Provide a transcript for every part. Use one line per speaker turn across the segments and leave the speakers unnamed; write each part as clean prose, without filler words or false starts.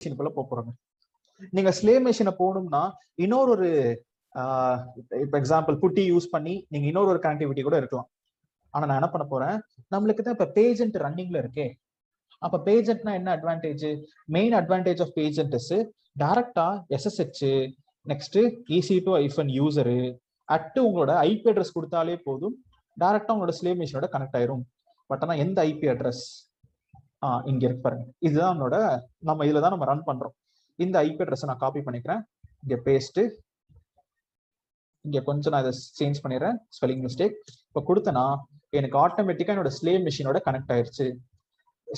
மெஷினுக்குள்ள போறோங்க. நீங்க ஸ்லேவ் மெஷினை போகணும்னா இன்னொரு ஒரு இப்போ எக்ஸாம்பிள் புட்டி யூஸ் பண்ணி நீங்க இன்னொரு ஒரு கனெக்டிவிட்டி கூட இருக்கலாம். ஆனா நான் என்ன பண்ண போறேன், நம்மளுக்கு தான் இப்ப பேஜென்ட் ரன்னிங்ல இருக்கே. அப்ப பேஜென்ட்னா என்ன அட்வான்டேஜ்? மெயின் அட்வான்டேஜ் ஆஃப் பேஜென்ட் இஸ் டைரக்டா SSH நெக்ஸ்ட் EC2 ஐஃபன் யூசரு அட் உங்களோட ஐபி அட்ரஸ் கொடுத்தாலே போதும், டைரக்டா உங்களோட ஸ்லேவ் மெஷினோட கனெக்ட் ஆயிரும். பட் ஆனா எந்த ஐபி அட்ரஸ் இங்க இருக்கு பாருங்க, இதுதான் நம்மளோட, நம்ம இதுல தான் நம்ம ரன் பண்றோம். இந்த ஐபி அட்ரஸ் நான் காப்பி பண்ணிக்கிறேன், இங்க பேஸ்ட், இங்க கொஞ்சம் நான் இதை சேஞ்ச் பண்ணிடுறேன், ஸ்பெல்லிங் மிஸ்டேக். இப்போ கொடுத்தனா எனக்கு ஆட்டோமேட்டிக்கா என்னோட ஸ்லேவ் மெஷினோட கனெக்ட் ஆயிருச்சு.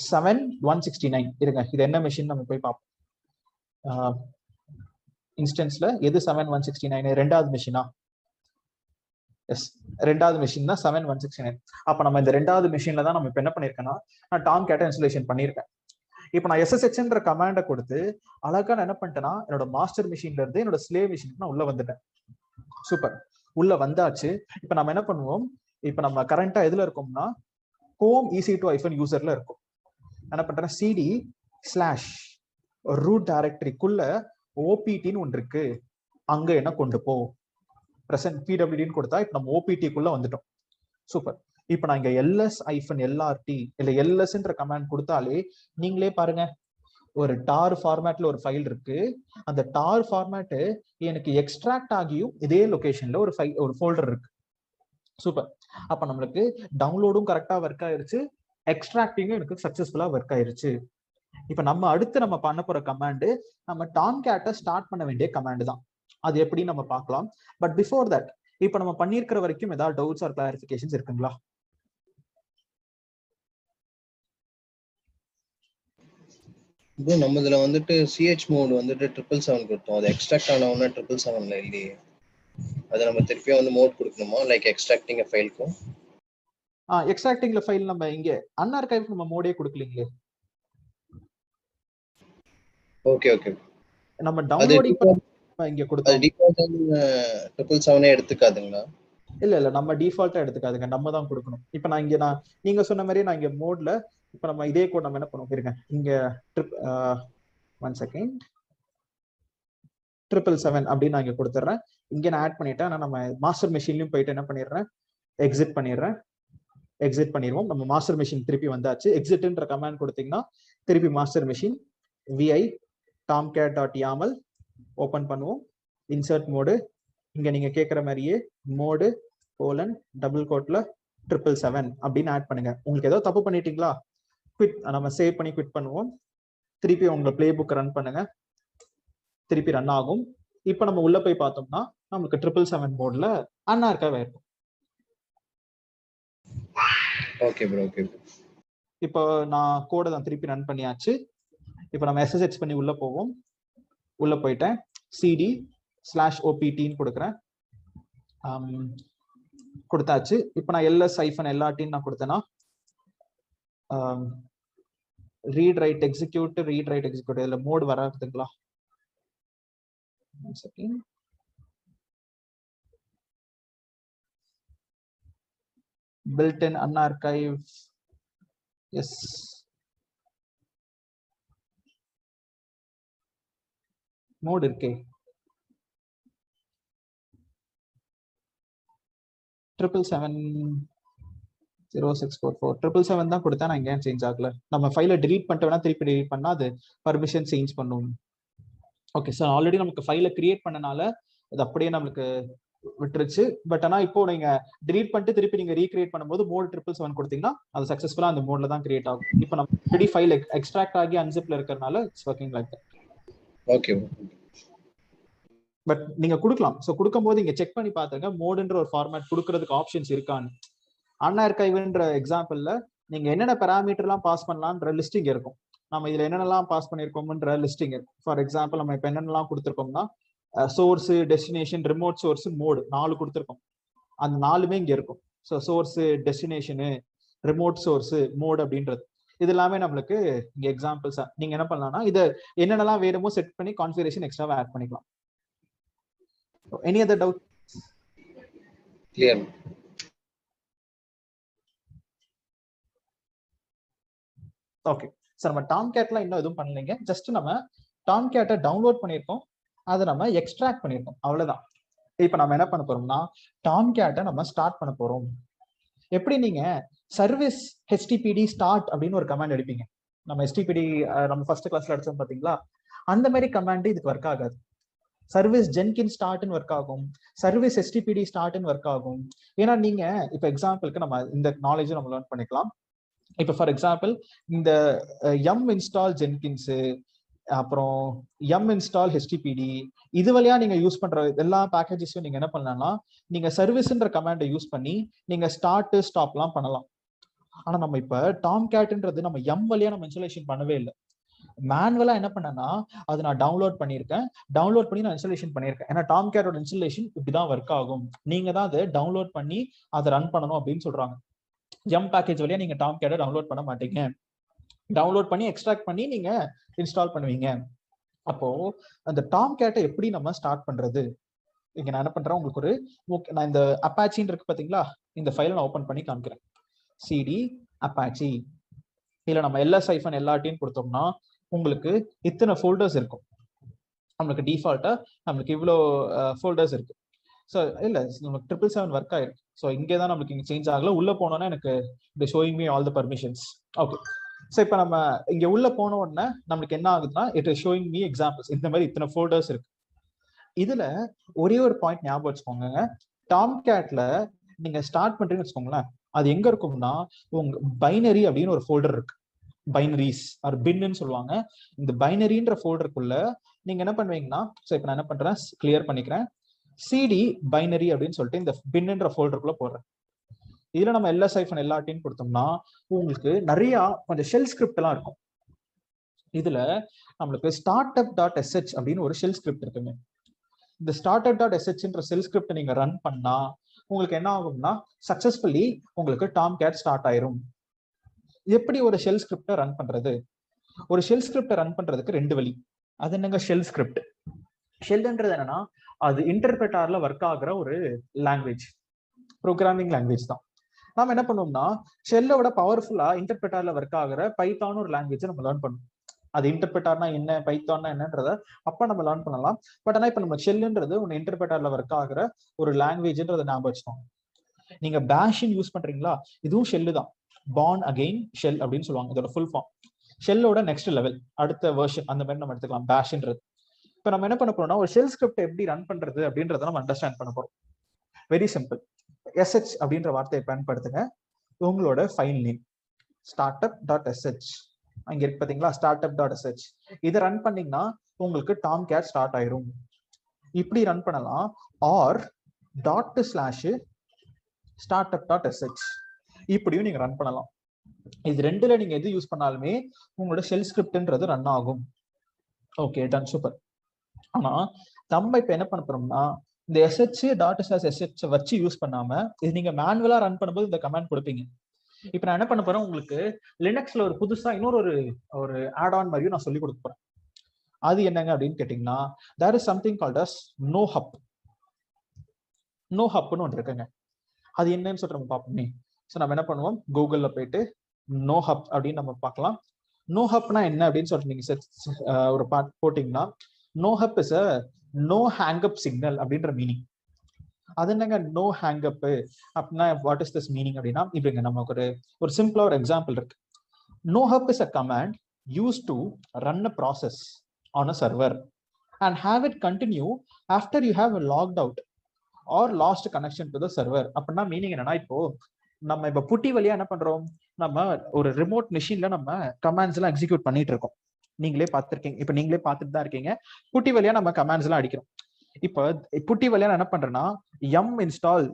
7169 இருங்க, இது என்ன மெஷின் நம்ம போய் பார்ப்போம். இன்ஸ்டன்ஸ்ல எது 7169? ரெண்டாவது மெஷினா? எஸ், ரெண்டாவது மெஷின் தான் 7169. அப்ப நம்ம இந்த ரெண்டாவது மெஷின்ல தான் நம்ம இப்ப என்ன பண்ணிருக்கேன்னா, நான் டாம் கேட்ட இன்ஸ்டாலேஷன் பண்ணிருக்கேன். இப்போ நான் SSHன்ற கமாண்டை கொடுத்து அழகா நான் என்ன பண்ணிட்டேன்னா, என்னோட மாஸ்டர் மெஷின்ல இருந்து என்னோட ஸ்லேவ் மெஷினுக்கு நான் உள்ள வந்துட்டேன். சூப்பர், உள்ள வந்தாச்சு. இப்ப நம்ம என்ன பண்ணுவோம், இப்ப நம்ம கரண்டா எதுல இருக்கோம்னா ஹோம் EC2 ஐஃபன் யூசர்ல இருக்கும். என்ன பண்றேன், CD ஸ்லாஷ் ரூட் டைரக்டரிக்குள்ள OPTன்னு ஒன்று இருக்கு, அங்க என்ன கொண்டு போ, பிரசன்ட் PWDன்னு கொடுத்தா இப்ப நம்ம OPTக்குள்ள வந்துட்டோம். சூப்பர். இப்ப நான் இங்க LS ஐஃபன் LRT இல்ல LSன்ற கமாண்ட் கொடுத்தாலே நீங்களே பாருங்க, ஒரு டார் ஃபார்மேட்ல ஒரு ஃபைல் இருக்கு. அந்த டார் ஃபார்மேட் எனக்கு எக்ஸ்ட்ராக்ட் ஆகியும் இதே லொகேஷன்ல ஒரு ஃபைல், ஒரு ஃபோல்டர் இருக்கு. சூப்பர். அப்ப நம்மளுக்கு டவுன்லோடும் கரெக்டா ஒர்க் ஆயிருச்சு, எக்ஸ்ட்ராக்டிங்கும் எனக்கு சக்சஸ்ஃபுல்லா ஒர்க் ஆயிருச்சு. இப்ப நம்ம அடுத்து நம்ம பண்ண போற கமாண்ட், நம்ம டாம் கேட்டை ஸ்டார்ட் பண்ண வேண்டிய கமாண்ட் தான். அது எப்படி நம்ம பார்க்கலாம். பட் பிஃபோர் தட், இப்ப நம்ம பண்ணிருக்கிற வரைக்கும் ஏதாவது டவுட்ஸ் ஆர் கிளாரிஃபிகேஷன்ஸ் இருக்குங்களா?
இப்போ நம்ம இதுல வந்துட்டு CH மோட் வந்துட்டு 777 கொடுத்தோம், அது எக்ஸ்ட்ராக்ட் ஆன உடனே 777ல இல்லையே, அதை நம்ம திருப்பியும் வந்து மோட் கொடுக்கணுமா? லைக் எக்ஸ்ட்ராக்டிங் எ ஃபைலுக்கும்
எக்ஸ்ட்ராக்டிங்ல ஃபைல் நம்ம இங்க அன்ஆர்கைவ் நம்ம மோடே கொடுக்கலீங்களே.
ஓகே ஓகே,
நம்ம டவுன்லோடிங் இங்க கொடுத்தோம்.
டிஃபால்ட் 777 எடுத்துக்காதுங்களா?
இல்ல நம்ம டிஃபால்ட்டா எடுத்துக்காதுங்க, நம்ம தான் கொடுக்கணும். இப்ப நான் இங்க நீங்க சொன்ன மாதிரி நான் இங்க மோட்ல இப்ப நம்ம இதே கோட் நம்ம என்ன பண்ணுவோம் இருங்க, இங்க 1 செகண்ட் 777 அப்படின்னு நான் இங்க கொடுத்துட்றேன். இங்க நான் ஆட் பண்ணிட்டேன். ஆனா நம்ம மாஸ்டர் மெஷின்லயும் போயிட்டு என்ன பண்ணிடுறேன், எக்ஸிட் பண்ணிடுறேன். எக்ஸிட் பண்ணிடுவோம். நம்ம மாஸ்டர் மெஷின் திருப்பி வந்தாச்சு. எக்ஸிட்ன்ற கமாண்ட் கொடுத்தீங்கன்னா திருப்பி master machine vi tomcat.yaml open பண்ணுவோம். இன்சர்ட் மோடு, இங்க நீங்க கேட்குற மாதிரியே மோடு டபுள் கோட்ல 777 அப்படின்னு ஆட் பண்ணுங்க. உங்களுக்கு ஏதோ தப்பு பண்ணிட்டீங்களா, குவிட், நம்ம சேவ் பண்ணி குவிட் பண்ணுவோம். திருப்பி உங்க பிளே புக் ரன் பண்ணுங்க, திருப்பி ரன் ஆகும். இப்ப நம்ம உள்ள போய் பார்த்தோம்னா நமக்கு 777 மோட்ல அன்ஆர்கைவ் ஆயிருக்கும்.
Okay bro, okay.
இப்போ நான் கோடை தான் திருப்பி ரன் பண்ணியாச்சு. இப்போ நம்ம SSH பண்ணி உள்ள போவோம். உள்ள போயிட்டேன், CD ஸ்லாஷ் OPTன்னு கொடுக்குறேன், கொடுத்தாச்சு. இப்போ நான் LS ஐஃபன் LRTன்னு நான் கொடுத்தேன்னா ரீட் ரைட் எக்ஸிக்யூட் இதுல mode வராதுங்களா? built in unarchive, yes, mode இருக்கே 7770644 தான் கொடுத்தா, நான் இங்கே சேஞ்ச் ஆகல. நம்ம ஃபைலை டிலீட் பண்ணிட்டு வேணா திருப்பி டிலீட் பண்ணா அது பர்மிஷன் சேஞ்ச் பண்ணும். ஓகே சார், ஆல்ரெடி நமக்கு ஃபைலை கிரியேட் பண்ணனால அது அப்படியே நமக்கு விட்டுருச்சு. பட் ஆனா இப்போ நீங்க டிலீட் பண்ணிட்டு திருப்பி நீங்க ரீக்ரியேட் பண்ணும்போது மோட் 777 கொடுத்தீங்கன்னா அது சக்சஸ்ஃபுல்லா அந்த மோட்ல தான் கிரியேட் ஆகும். இப்போ நம்ம ஆல்ரெடி ஃபைல் எக்ஸ்ட்ராக்ட் ஆகி அன்சிப்ல இருக்கறனால it's working like that.
Okay.
But நீங்க கொடுக்கலாம். ஸோ கொடுக்கும்போது இங்க செக் பண்ணி பாத்துங்க மோடுன்ற ஒரு ஃபார்மேட் கொடுக்கறதுக்கு ஆப்ஷன்ஸ் இருக்கான்னு. அன்ஆர்கைவ்ன்ற எக்ஸாம்பிள்ல நீங்க என்னென்ன பேராமீட்டர்லாம் பாஸ் பண்ணலாம்ன்ற லிஸ்டிங் இருக்கும். நம்ம இதுல என்னென்னலாம் பாஸ் பண்ணிருக்கோம்ன்ற லிஸ்டிங் இருக்கும். ஃபார் எக்ஸாம்பிள் நம்ம இப்ப என்னென்னலாம் கொடுத்துருக்கோம்னா source, destination, remote source, mode 4 கொடுத்துருக்கோம். அந்த 4மே இங்க இருக்கும். So source, destination, remote source, mode அப்படின்றது இது எல்லாமே நம்மளுக்கு இங்க எக்ஸாம்பிள்ஸா. நீங்க என்ன பண்ணலாம்னா இதை என்னென்னலாம் வேணுமோ செட் பண்ணி கான்ஃபிகரேஷன் எக்ஸ்ட்ராவா ஆட் பண்ணிக்கலாம். Any other doubt?
Clear.
Okay sir, நம்ம டாம் கேட்ல இன்னும் எதுவும் பண்ணலைங்க. ஜஸ்ட் நம்ம டாம்கேட்டை டவுன்லோட் பண்ணியிருக்கோம், அதை நம்ம எக்ஸ்ட்ராக்ட் பண்ணியிருக்கோம், அவ்வளவுதான். இப்ப நம்ம என்ன பண்ண போறோம்னா டாம்கேட்டை நம்ம ஸ்டார்ட் பண்ண போறோம். எப்படி நீங்க சர்வீஸ் HTTPD ஸ்டார்ட் அப்படின்னு ஒரு கமாண்ட் அடிப்பீங்க, நம்ம HTTPD நம்ம ஃபர்ஸ்ட் கிளாஸ்ல அடிச்சோம் பாத்தீங்களா, அந்த மாதிரி கமாண்ட் இதுக்கு ஒர்க் ஆகாது. சர்வீஸ் ஜென்கின் ஸ்டார்ட்னு ஒர்க் ஆகும், சர்வீஸ் HTTPD ஸ்டார்ட்னு ஒர்க் ஆகும். ஏன்னா நீங்க இப்ப எக்ஸாம்பிளுக்கு நம்ம இந்த நாலேஜ் நம்ம லேர்ன் பண்ணிக்கலாம். இப்ப ஃபார் எக்ஸாம்பிள் இந்த எம் இன்ஸ்டால் ஜென்கின்ஸ், அப்புறம் எம் இன்ஸ்டால் HTTPD, இது வழியா நீங்க யூஸ் பண்ற எல்லா பேக்கேஜஸையும் நீங்க என்ன பண்ணலாம்னா நீங்க சர்வீஸ்ன்ற கமாண்டை யூஸ் பண்ணி நீங்க ஸ்டார்ட் ஸ்டாப்லாம் பண்ணலாம். ஆனா நம்ம இப்ப டாம்கேட்ன்றது நம்ம எம் வழியா நம்ம இன்ஸ்டாலேஷன் பண்ணவே இல்லை. மேனுவலா என்ன பண்ணேன்னா அதை நான் டவுன்லோட் பண்ணியிருக்கேன், டவுன்லோட் பண்ணி நான் இன்ஸ்டாலேஷன் பண்ணியிருக்கேன். ஏன்னா டாம்கேட்டோட இன்ஸ்டாலேஷன் இப்படிதான் ஒர்க் ஆகும், நீங்க தான் அதை டவுன்லோட் பண்ணி அதை ரன் பண்ணணும் அப்படின்னு சொல்றாங்க. எம் பேக்கேஜ் வழியா நீங்க டாம்கேட்டை டவுன்லோட் பண்ண மாட்டீங்க, டவுன்லோட் பண்ணி எக்ஸ்ட்ராக்ட் பண்ணி நீங்க இன்ஸ்டால் பண்ணுவீங்க. அப்போ அந்த டாம்கேட்டை எப்படி நம்ம ஸ்டார்ட் பண்றது? இங்க நான் என்ன பண்றேன், உங்களுக்கு ஒரு நான் இந்த அப்பாச்சின்னு இருக்கு பாத்தீங்களா, இந்த ஃபைலை நான் ஓபன் பண்ணி காமிக்கிறேன். சிடி அப்பாச்சி, இல்ல நம்ம ls-lrt கொடுத்தோம்னா உங்களுக்கு இத்தனை ஃபோல்டர்ஸ் இருக்கும். நம்மளுக்கு டிஃபால்ட்டா நம்மளுக்கு இவ்வளோ ஃபோல்டர்ஸ் இருக்கு. ஸோ இல்ல நமக்கு 777 ஒர்க் ஆயிருக்கு. ஸோ இங்கே தான் நம்மளுக்கு இங்கே சேஞ்ச் ஆகல. உள்ள போனோன்னா எனக்கு இது showing me all the permissions. Okay, so இப்போ நம்ம இங்க உள்ள போன உடனே நம்மளுக்கு என்ன ஆகுதுன்னா it is showing me examples. இந்த மாதிரி இத்தனை ஃபோல்டர்ஸ் இருக்கு. இதுல ஒரே ஒரு பாயிண்ட் ஞாபகம் வச்சுக்கோங்க, டாம்கேட்ல நீங்க ஸ்டார்ட் பண்றீங்கன்னு வச்சுக்கோங்களேன், அது எங்க இருக்கும்னா உங்க பைனரி அப்படின்னு ஒரு ஃபோல்டர் இருக்கு, பைனரிஸ் ஆர் பின்னு சொல்லுவாங்க. இந்த பைனரின்ற ஃபோல்டருக்குள்ள நீங்க என்ன பண்ணுவீங்கன்னா, ஸோ இப்போ நான் என்ன பண்றேன் கிளியர் பண்ணிக்கிறேன், சிடி பைனரி அப்படின்னு சொல்லிட்டு இந்த பின்ன்ற ஃபோல்டருக்குள்ள போடுறேன். இதுல நம்ம ls-lrt கொடுத்தோம்னா உங்களுக்கு நிறைய கொஞ்சம் ஷெல் ஸ்கிரிப்ட் எல்லாம் இருக்கும். இதுல நம்மளுக்கு startup.sh அப்படின்னு ஒரு ஷெல் ஸ்கிரிப்ட் இருக்குங்க. இந்த startup.shன்ற ஷெல் ஸ்கிரிப்ட் நீங்க ரன் பண்ணா உங்களுக்கு என்ன ஆகும்னா சக்சஸ்ஃபுல்லி உங்களுக்கு டாம்கேட் ஸ்டார்ட் ஆயிரும். எப்படி ஒரு ஷெல் ஸ்கிரிப்டை ரன் பண்றது? ஒரு ஷெல் ஸ்கிரிப்டை ரன் பண்றதுக்கு ரெண்டு வழி. அது என்னங்க ஷெல் ஸ்கிரிப்ட்? ஷெல்ன்றது என்னன்னா அது இன்டர்பிரட்டார்ல ஒர்க் ஆகுற ஒரு லாங்குவேஜ், ப்ரோக்ராமிங் லாங்குவேஜ் தான். நாம என்ன பண்ணுவோம்னா ஷெல்லோட பவர்ஃபுல்லா இன்டர்பிரட்டார்ல ஒர்க் ஆகுற பைத்தான் ஒரு லாங்குவேஜ் நம்ம லேர்ன் பண்ணுவோம். அது இன்டர்பிரட்டார்னா என்ன, பைத்தான்னா என்னன்றத அப்ப நம்ம லேர்ன் பண்ணலாம். பட் ஆனா இப்ப நம்ம ஷெல்லுன்றது ஒன்னு இன்டர்பிரட்டார்ல ஒர்க் ஆகுற ஒரு லாங்குவேஜ்ன்றதை ஞாபகம் வச்சுக்கோங்க. நீங்க பேஷின் யூஸ் பண்றீங்களா, இதுவும் ஷெல்லு தான். பார்ன் அகெயின் ஷெல் அப்படின்னு சொல்லுவாங்க, இதோட ஃபுல் ஃபார்ம். ஷெல்லோட நெக்ஸ்ட் லெவல், அடுத்த வெர்ஷன், அந்த மாதிரி நம்ம எடுத்துக்கலாம் பேஷ்ன்றது. இப்ப நம்ம என்ன பண்ண போறோம்னா ஒரு ஷெல் ஸ்கிரிப்ட் எப்படி ரன் பண்றது அப்படின்றத நம்ம அண்டர்ஸ்டாண்ட் பண்ண போறோம். Very simple. sh அப்படின்ற வார்த்தையை பயன்படுத்துங்க. உங்களோட ஃபைல் நேம் startup.sh அங்க இருக்கு பாத்தீங்களா, startup.sh. இதை ரன் பண்ணீங்கன்னா உங்களுக்கு டாம்கேட் ஸ்டார்ட் ஆயிரும். இப்படி ரன் பண்ணலாம். ஆர் ./startup.sh இப்படியும் நீங்க ரன் பண்ணலாம். இது ரெண்டுல நீங்க எது யூஸ் பண்ணாலுமே உங்களோட ஷெல் ஸ்கிரிப்ட்ன்றது ரன் ஆகும். Okay, done, super. ஆனா நம்ம இப்ப என்ன பண்ண போறோம்னா இந்த sh.sh வச்சு யூஸ் பண்ணாம இது நீங்க மேனுவலா ரன் பண்ணும்போது இந்த கமாண்ட் கொடுப்பீங்க. இப்ப நான் என்ன பண்ண போறேன், உங்களுக்கு லினக்ஸ்ல ஒரு புதுசா இன்னொரு ஒரு ஆட் ஆன் மாதிரியும் நான் சொல்லி கொடுக்க போறேன். அது என்னங்க அப்படின்னு கேட்டீங்கன்னா there is something called as NoHub. NoHubன்னு ஒன்று இருக்குங்க. அது என்னன்னு சொல்லிட்டு நம்ம பார்ப்போமே. ஸோ நம்ம என்ன பண்ணுவோம், கூகுள்ல போயிட்டு NoHub அப்படின்னு நம்ம பார்க்கலாம். NoHubனா என்ன அப்படின்னு சொல்லிட்டு நீங்க ஒரு போட்டீங்கன்னா NoHub is a no hang up signal அப்படின்ற மீனிங். அது என்னங்க நோ ஹேங் அப் அப்படின்னா வாட் இஸ் திஸ் மீனிங் அப்படின்னா, இப்படிங்க நமக்கு ஒரு சிம்பிளா ஒரு எக்ஸாம்பிள் இருக்கு. NoHub is a command used to run a process on a server and have it continue after you have logged out or lost connection to the server. அப்படின்னா meaning என்னன்னா, இப்போ நம்ம இப்ப புட்டி வழியா என்ன பண்றோம், நம்ம ஒரு ரிமோட் மெஷின்ல நம்ம கமாண்ட்ஸ் எல்லாம் எக்ஸிக்யூட் பண்ணிட்டு இருக்கோம். நீங்களே பார்த்துருக்கீங்க, இப்ப நீங்களே பார்த்துட்டு தான் இருக்கீங்க. புட்டி வழியா நம்ம கமாண்ட்ஸ் எல்லாம் அடிக்கிறோம். இப்ப புட்டி வழியா நான் என்ன பண்றேன்னா எம் இன்ஸ்டால்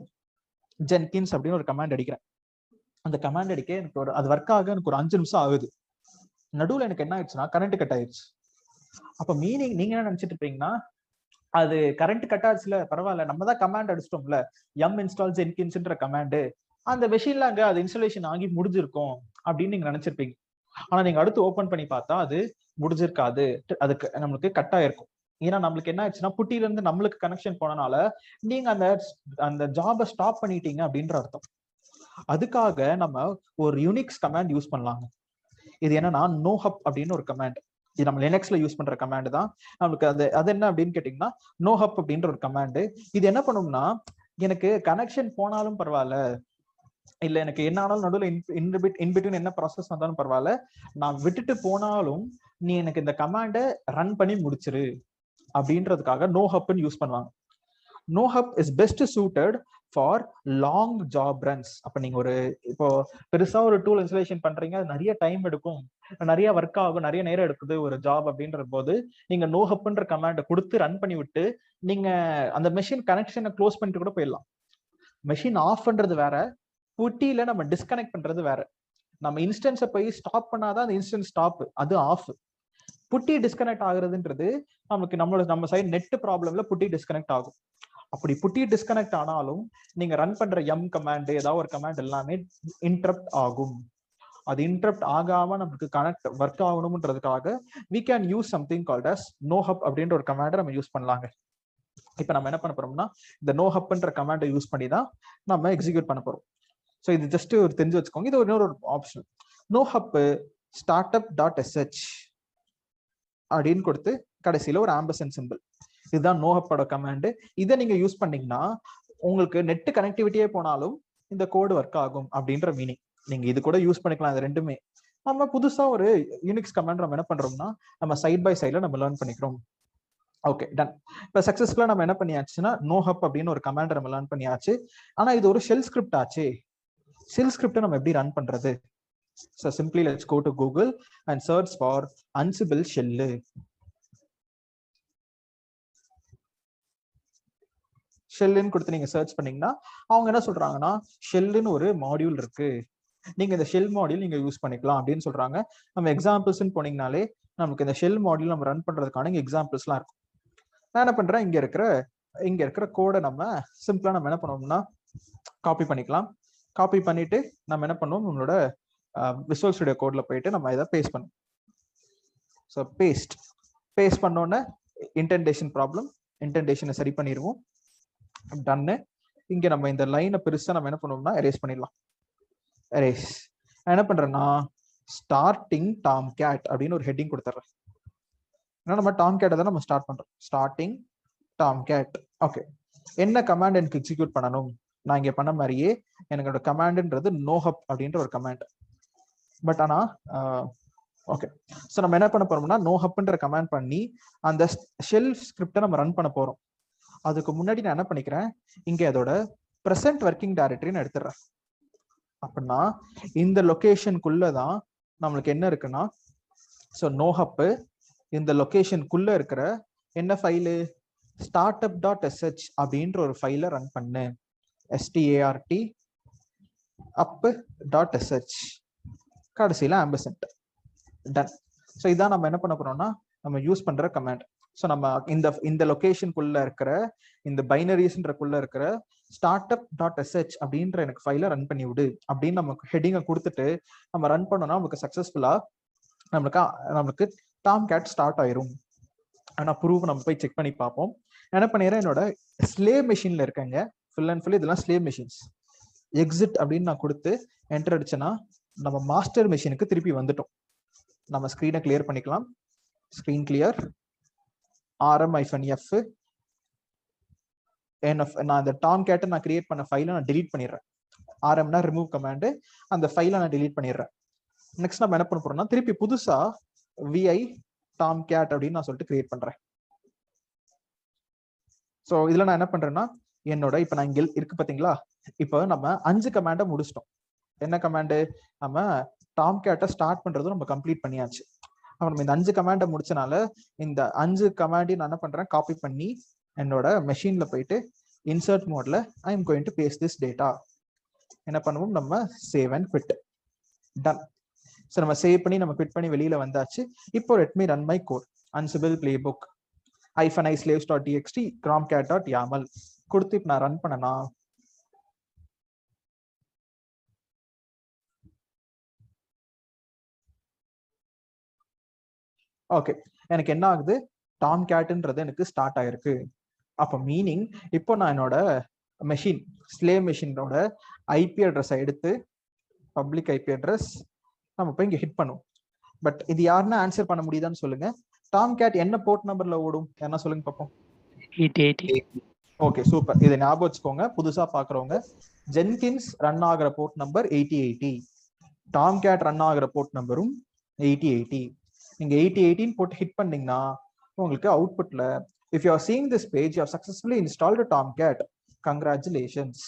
ஜென்கின்ஸ் அப்படின்னு ஒரு கமாண்ட் அடிக்கிறேன். அந்த கமாண்ட் அடிக்க எனக்கு அது ஒர்க் ஆக எனக்கு ஒரு 5 நிமிஷம் ஆகுது. நடுவுல எனக்கு என்ன ஆயிடுச்சுன்னா கரண்ட் கட் ஆயிடுச்சு. அப்ப மீனிங் நீங்க என்ன நினைச்சிட்டு இருப்பீங்கன்னா, அது கரண்ட் கட் ஆச்சுல பரவாயில்ல, நம்ம தான் கமாண்ட் அடிச்சிட்டோம்ல எம் இன்ஸ்டால் ஜென்கின்ஸ்ன்ற கமாண்டு, அந்த மெஷின்ல அங்க அது இன்ஸ்டாலேஷன் ஆகி முடிஞ்சிருக்கும் அப்படின்னு நீங்க நினைச்சிருப்பீங்க. ஆனா நீங்க அடுத்து ஓபன் பண்ணி பார்த்தா அது முடிஞ்சிருக்காது, அதுக்கு நம்மளுக்கு கட் ஆயிருக்கும். ஏன்னா நம்மளுக்கு என்ன ஆச்சுன்னா புட்டில இருந்து நம்மளுக்கு கனெக்ஷன் போனனால நீங்க அந்த ஜாபை ஸ்டாப் பண்ணிட்டீங்க அப்படின்ற அர்த்தம். அதுக்காக நம்ம ஒரு யூனிக்ஸ் கமாண்ட் யூஸ் பண்ணலாங்க. இது என்னன்னா NoHub அப்படின்னு ஒரு கமாண்ட். இது நம்ம லினக்ஸ்ல யூஸ் பண்ற கமாண்ட் தான். நமக்கு அது என்ன அப்படின்னு கேட்டீங்கன்னா நோஹப் அப்படின்ற ஒரு கமாண்ட். இது என்ன பண்ணும்னா, எனக்கு கனெக்ஷன் போனாலும் பரவாயில்ல, இல்ல எனக்கு என்ன ஆனாலும் நடுவில் இன்பிட்வீன் என்ன ப்ராசஸ் வந்தாலும் பரவாயில்ல, நான் விட்டுட்டு போனாலும் நீ எனக்கு இந்த கமாண்டை ரன் பண்ணி முடிச்சிரு அப்படின்றதுக்காக நோஹப்னு யூஸ் பண்ணுவாங்க. Nohup is best suited for long job runs. அப்ப நீங்க இப்போ பெருசா ஒரு டூல் இன்ஸ்டாலேஷன் பண்றீங்க, அது நிறைய டைம் எடுக்கும், நிறைய ஒர்க் ஆகும், நிறைய நேரம் எடுக்குது ஒரு ஜாப் அப்படின்ற போது நீங்க நோஹப்ன்ற கமாண்டை கொடுத்து ரன் பண்ணி விட்டு நீங்க அந்த மெஷின் கனெக்ஷனை க்ளோஸ் பண்ணிட்டு கூட போயிடலாம். மெஷின் ஆஃப் பண்றது வேற, புட்டியில நம்ம டிஸ்கனெக்ட் பண்றது வேற. நம்ம இன்ஸ்டன்ஸை போய் ஸ்டாப் பண்ணாதான் அந்த இன்ஸ்டன்ஸ் ஸ்டாப், அது ஆஃப். புட்டி டிஸ்கனெக்ட் ஆகுறதுன்றது நம்ம சைடு நெட் ப்ராப்ளம்ல புட்டி டிஸ்கனெக்ட் ஆகும். அப்படி புட்டி டிஸ்கனெக்ட் ஆனாலும் நீங்க ரன் பண்ற எம் கமாண்ட் ஏதாவது ஒரு கமாண்ட் எல்லாமே இன்டரப்ட் ஆகும். அது இன்டரப்ட் ஆகாம நமக்கு கனெக்ட் ஒர்க் ஆகணும்ன்றதுக்காக we can use something called as nohub அப்படின்ற ஒரு கமாண்டை நம்ம யூஸ் பண்ணலாங்க. இப்ப நம்ம என்ன பண்ண போறோம்னா இந்த nohubன்ற கமாண்டை யூஸ் பண்ணி தான் நம்ம எக்ஸிக்யூட் பண்ண போறோம். ஸோ இது ஜஸ்ட் ஒரு தெரிஞ்சு வச்சுக்கோங்க. இது இன்னொரு ஆப்ஷன். nohub startup.sh அப்படின்னு கொடுத்து கடைசியில ஒரு ஆம்பர்சன்ட் சிம்பிள். இதுதான் நோஹப்போட கமாண்ட். இதை நீங்க யூஸ் பண்ணீங்கன்னா உங்களுக்கு நெட் கனெக்டிவிட்டியே போனாலும் இந்த கோடு ஒர்க் ஆகும் அப்படின்ற மீனிங். நீங்க இது கூட யூஸ் பண்ணிக்கலாம். இது ரெண்டுமே நம்ம புதுசா ஒரு யூனிக்ஸ் கமாண்ட் நம்ம என்ன பண்றோம்னா நம்ம சைட் பை சைட்ல நம்ம லேர்ன் பண்ணிக்கிறோம். Okay, done. இப்ப சக்சஸ்ஃபுல்லா நம்ம என்ன பண்ணியாச்சுன்னா நோஹப் அப்படின்னு ஒரு கமாண்ட் நம்ம லேர்ன் பண்ணியாச்சு. ஆனா இது ஒரு ஷெல் ஸ்கிரிப்ட் ஆச்சு. ஷெல் ஸ்கிரிப்ட் நம்ம எப்படி ரன் பண்றது? So simply let's go to Google and search for Ansible shell. ஷெல்லுன்னு கொடுத்து நீங்க சர்ச் பண்ணீங்கன்னா அவங்க என்ன சொல்றாங்கன்னா ஷெல்லுன்னு ஒரு மாடியூல் இருக்கு, நீங்க இந்த ஷெல் மாடியூல் நீங்க யூஸ் பண்ணிக்கலாம் அப்படின்னு சொல்றாங்க. நம்ம எக்ஸாம்பிள்ஸ் போனீங்கனாலே நமக்கு இந்த ஷெல் மாடியூல் நம்ம ரன் பண்றதுக்கான எக்ஸாம்பிள்ஸ்லாம் இருக்கும். நான் என்ன பண்றேன், இங்க இருக்கிற கோடை நம்ம சிம்பிளா நம்ம என்ன பண்ணுவோம்னா காப்பி பண்ணிக்கலாம். காப்பி பண்ணிட்டு நம்ம என்ன பண்ணுவோம், நம்மளோட விசுவல் ஸ்டுடியோ கோட்ல போயிட்டு நம்ம இதை பேஸ்ட் பண்ணுவோம். ஸோ பேஸ்ட் பண்ணோன்னே இன்டென்டேஷன் ப்ராப்ளம், இன்டென்டேஷனை சரி பண்ணிடுவோம். டன்னு. இங்க நம்ம இந்த லைனை பெருசா நம்ம என்ன பண்ணுவோம்னா எரேஸ் பண்ணிடலாம். எரேஸ். நான் என்ன பண்றேன்னா ஸ்டார்டிங் டாம் கேட் அப்படின்னு ஒரு ஹெட்டிங் கொடுத்துட்றேன். ஏன்னா நம்ம டாம் கேட்டை தான் நம்ம ஸ்டார்ட் பண்றோம். Starting Tomcat. ஓகே, என்ன கமாண்ட் எனக்கு எக்ஸிக்யூட் பண்ணணும்? நான் இங்க பண்ண மாதிரியே எனக்கு கமாண்ட்ன்றது நோஹப் அப்படின்ற ஒரு கமாண்ட். பட் ஆனா ஓகே, ஸோ நம்ம என்ன பண்ண போறோம்னா நோஹப்ன்ற கமாண்ட் பண்ணி அந்த ஷெல் ஸ்கிரிப்டை நம்ம ரன் பண்ண போறோம். அதுக்கு முன்னாடி நான் என்ன பண்ணிக்கிறேன், இங்க அதோட ப்ரெசென்ட் ஒர்க்கிங் டைரக்டரின்னு எடுத்துடுறேன். அப்படின்னா இந்த லொகேஷனுக்குள்ளதான் நம்மளுக்கு என்ன இருக்குன்னா, ஸோ நோஹப் இந்த லொகேஷனுக்குள்ள இருக்கிற என்ன ஃபைலு, startup.sh அப்படின்ற ஒரு ஃபைலை ரன் பண்ணு. start up.sh கடைசியில ஆம்பர்சன்ட். டன். ஸோ இதான் நம்ம என்ன பண்ண போறோம்னா நம்ம யூஸ் பண்ற கமாண்ட். ஸோ நம்ம இந்த லொகேஷனுக்குள்ள இருக்கிற இந்த பைனரிஸ்ன்றக்குள்ள இருக்கிற startup.sh அப்படின்ற எனக்கு ஃபைலை ரன் பண்ணி விடு அப்படின்னு நமக்கு ஹெட்டிங்கை கொடுத்துட்டு நம்ம ரன் பண்ணோம்னா நமக்கு சக்சஸ்ஃபுல்லா நம்மளுக்கு டாம் கேட் ஸ்டார்ட் ஆயிரும். ஆனா ப்ரூவ் நம்ம போய் செக் பண்ணி பார்ப்போம். என்ன பண்ணிடுறேன், என்னோட ஸ்லேவ் மெஷின்ல இருக்கேங்க, ஃபுல் அண்ட் ஃபுல் இதெல்லாம் ஸ்லேவ் மெஷின்ஸ். எக்ஸிட் அப்படின்னு நான் கொடுத்து என்டர் அடிச்சேன்னா நம்ம மாஸ்டர் மெஷினுக்கு திருப்பி வந்துட்டோம். நம்ம ஸ்கிரீனை கிளியர் பண்ணிக்கலாம். Screen clear. rm-f நான் இந்த டாம் கேட்டை நான் கிரியேட் பண்ண ஃபைலை நான் டிலீட் பண்ணிடுறேன். rmனா ரிமூவ் கமாண்ட், அந்த ஃபைலை நான் டிலீட் பண்ணிடுறேன். நெக்ஸ்ட் நம்ம என்ன பண்ண போறோம்னா திருப்பி புதுசா vi டாம் கேட் அப்படின்னு நான் சொல்லிட்டு கிரியேட் பண்றேன். ஸோ இதுல நான் என்ன பண்றேன்னா என்னோட இப்ப நான் இங்க இருக்கு பாத்தீங்களா, இப்போ நம்ம 5 கமாண்டை முடிச்சிட்டோம். என்ன கமாண்டு, நம்ம டாம் கேட்டை ஸ்டார்ட் பண்றதும் நம்ம கம்ப்ளீட் பண்ணியாச்சு. அப்ப நம்ம இந்த 5 கமாண்டை முடிச்சனால இந்த 5 கமாண்டையும் நான் என்ன பண்றேன், காப்பி பண்ணி என்னோட மெஷின்ல போயிட்டு இன்சர்ட் மோட்ல I am going to paste this data. என்ன பண்ணுவோம், நம்ம save and quit. Done. So நம்ம சேவ் பண்ணி நம்ம குவிட் பண்ணி வெளியில வந்தாச்சு. இப்போ let me run my code. Ansible playbook -islaves.txt cromcat.yaml கொடுத்து இப்ப நான் ரன் பண்ணனா ஓகே, எனக்கு என்ன ஆகுது, டாம் கேட்ன்றது எனக்கு ஸ்டார்ட் ஆயிருக்கு. அப்ப மீனிங் இப்போ நான் என்னோட மெஷின் ஸ்லேவ் மெஷினோட ஐபி அட்ரஸ் எடுத்து பப்ளிக் ஐபி அட்ரஸ் நம்ம போய் இங்க ஹிட் பண்ணுவோம். பட் இது யாருன்னா ஆன்சர் பண்ண முடியுதான்னு சொல்லுங்க. டாம் கேட் என்ன போர்ட் நம்பர்ல ஓடும்? என்ன சொல்லுங்க பார்ப்போம்.
8080.
Okay, super. இதை ஞாபகம் வச்சுக்கோங்க. புதுசா பாக்குறவங்க, ஜென்கின்ஸ் ரன் ஆகிற port number 8080, Tomcat run ஆகிற போர்ட் நம்பரும் 8080. நீங்க 8080 போட்டு ஹிட் பண்ணீங்கன்னா உங்களுக்கு அவுட்புட்ல if you are seeing this page you have successfully installed Tomcat, congratulations.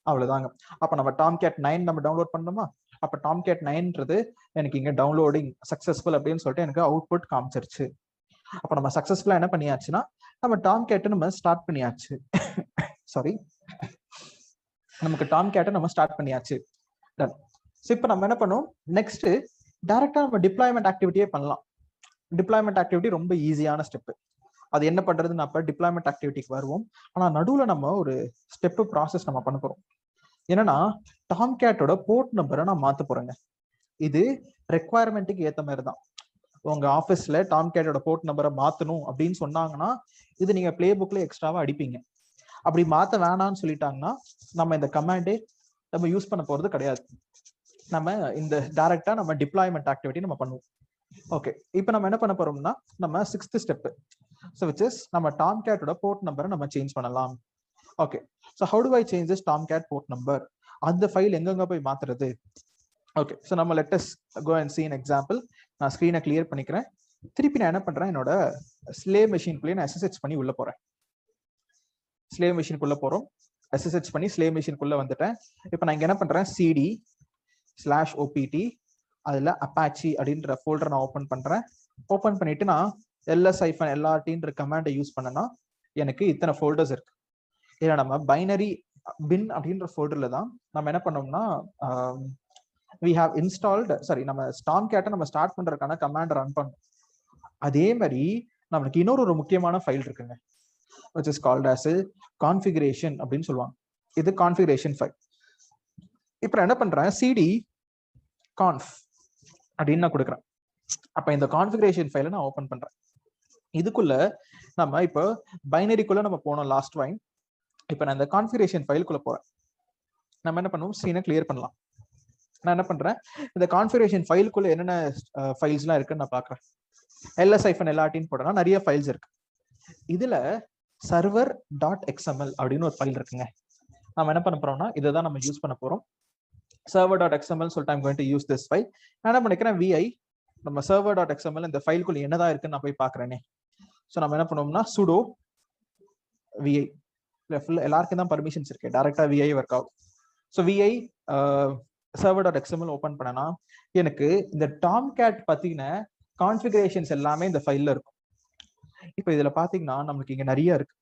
அவ்வளவுதாங்க. அப்ப நம்ம டாம் கேட் 9 நம்ம டவுன்லோட் பண்ணணுமா? அப்ப டாம் கேட் 9ன்றது எனக்கு இங்க டவுன்லோடிங் சக்சஸ்ஃபுல் அப்படின்னு சொல்லிட்டு எனக்கு அவுட்புட் காமிச்சிருச்சு. அப்ப நம்ம சக்சஸ்ஃபுல்லா என்ன பண்ணியாச்சுன்னா நம்ம டாம் கேட்டை நம்ம ஸ்டார்ட் பண்ணியாச்சு. சாரி, நமக்கு டாம் கேட்டை நம்ம ஸ்டார்ட் பண்ணியாச்சு. டன். ஸோ இப்போ நம்ம என்ன பண்ணுவோம், நெக்ஸ்ட் டைரக்டா நம்ம டிப்ளாய்மெண்ட் ஆக்டிவிட்டியே பண்ணலாம். டிப்ளாய்மெண்ட் ஆக்டிவிட்டி ரொம்ப ஈஸியான ஸ்டெப். அது என்ன பண்றதுன்னு அப்ப டிப்ளாய்மெண்ட் ஆக்டிவிட்டிக்கு வருவோம். ஆனா நடுவுல நம்ம ஒரு ஸ்டெப் ப்ராசஸ் நம்ம பண்ண போறோம். என்னன்னா டாம் கேட்டோட போர்ட் நம்பரை நான் மாத்த போறேங்க. இது ரெக்குவயர்மெண்ட்டுக்கு ஏத்த மாதிரி தான். உங்க ஆஃபீஸ்ல டாம் கேட்டோட போர்ட் நம்பரை மாத்தணும் அப்படின்னு சொன்னாங்கன்னா இது நீங்க பிளே புக்ல எக்ஸ்ட்ராவா அடிப்பீங்க. அப்படி மாத்த வேணாம்னு சொல்லிட்டாங்கன்னா நம்ம இந்த கமாண்டே நம்ம யூஸ் பண்ண போறது கிடையாது. நம்ம இந்த டைரக்டா நம்ம டிப்ளாய்மெண்ட் ஆக்டிவிட்டி நம்ம பண்ணுவோம். ஓகே, இப்போ நம்ம என்ன பண்ண போறோம்னா நம்ம 6th step, so which is நம்ம டாம் கேட்டோட போர்ட் நம்பரை நம்ம சேஞ்ச் பண்ணலாம். Okay, so how to I change this Tomcat port number? அந்த ஃபைல் எங்கெங்க போய் மாத்துறது? ஓகே, ஸோ நம்ம let us go and see an example. நான் ஸ்க்ரீனை கிளியர் பண்ணிக்கிறேன். திருப்பி நான் என்ன பண்றேன், என்னோட ஸ்லேவ் மெஷின்குள்ளேயே நான் SSH பண்ணி உள்ள போறேன். ஸ்லேவ் மெஷின்குள்ள போறோம். SSH பண்ணி ஸ்லேவ் மெஷின்குள்ள வந்துட்டேன். இப்போ நான் இங்க என்ன பண்றேன், cd/opt அதுல அப்பாச்சி அப்படின்ற ஃபோல்டர் நான் ஓபன் பண்றேன். ஓபன் பண்ணிட்டு நான் ls-lrt கமாண்டை யூஸ் பண்ணனா எனக்கு இத்தனை ஃபோல்டர்ஸ் இருக்கு. இதில் நம்ம பைனரி பின் அப்படின்ற ஃபோல்டர்ல தான் நம்ம என்ன பண்ணோம்னா we have installed, sorry, நம்ம டாம் கேட்டை நம்ம ஸ்டார்ட் பண்றதுக்கான கமாண்ட் ரன் பண்ணோம். அதே மாதிரி நமக்கு இன்னொரு முக்கியமான ஃபைல் இருக்குங்க, which is called as configuration அப்படின்னு சொல்லுவாங்க. இது கான்ஃபிகரேஷன் ஃபைல். இப்போ என்ன பண்றேன், cd conf அப்படின்னு நான் கொடுக்குறேன். அப்ப இந்த கான்ஃபிகரேஷன் ஃபைலை நான் ஓபன் பண்றேன். இதுக்குள்ள நம்ம இப்போ பைனரிக்குள்ள நம்ம போனோம் லாஸ்ட் டைம். இப்போ நான் இந்த கான்ஃபிகரேஷன் ஃபைலுக்குள்ள போறேன். நம்ம என்ன பண்ணுவோம், ஸ்க்ரீனை கிளியர் பண்ணலாம். நான் என்ன பண்றேன், இந்த கான்ஃபிகரேஷன் ஃபைலுக்குள்ள என்னென்ன ஃபைல்ஸ்லாம் இருக்குன்னு நான் பாக்குறேன். ls-lrt போட்டோம்னா நிறைய ஃபைல்ஸ் இருக்கு. இதுல server.xml அப்படின்னு ஒரு ஃபைல் இருக்குங்க. நம்ம என்ன பண்ண போறோம்னா இதை தான் நம்ம யூஸ் பண்ண போறோம். server.xml சொல்லிட்டு I'm going to use this file. நான் என்ன பண்ணிக்கிறேன், vi நம்ம server.xml இந்த ஃபைலுக்குள்ள என்னதான் இருக்குன்னு நான் போய் பாக்குறேனே. ஸோ நம்ம என்ன பண்ணுவோம்னா sudo vi, எல்லாருக்கும் தான் பர்மிஷன்ஸ் இருக்கு, டைரக்டா vi ஒர்க் ஆகும். ஸோ vi server.xml ஓபன் பண்ணனா எனக்கு இந்த டாம் கேட் பத்தின கான்ஃபிகரேஷன்ஸ் எல்லாமே இந்த ஃபைல்ல இருக்கும். இப்போ இதுல பாத்தீங்கன்னா நமக்கு இங்க நிறைய இருக்கு.